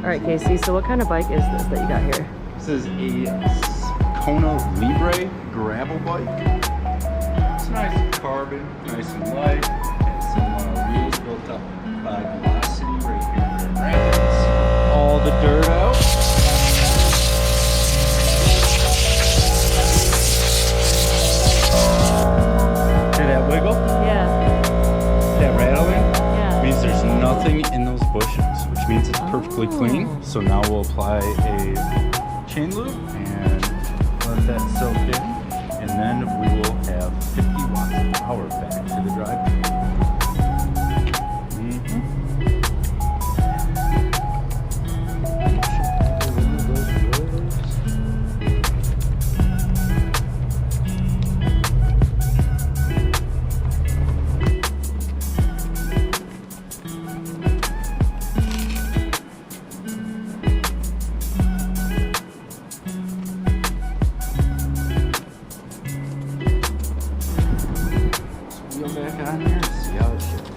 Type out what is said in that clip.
right, Casey, so what kind of bike is this that you got here? This is a Kona Libre gravel bike. It's nice carbon, nice and light. Has some wheels built up by Velocity right here in Rapids. All the dirt out. Hear that wiggle? Yeah. That rattling? Yeah. Means there's nothing in those bushes, which means it's perfectly clean. So now we'll apply a chain loop and let that soak in, and then we will have 50 watts of power back to the drive. Wheel back on here, see how it shifts.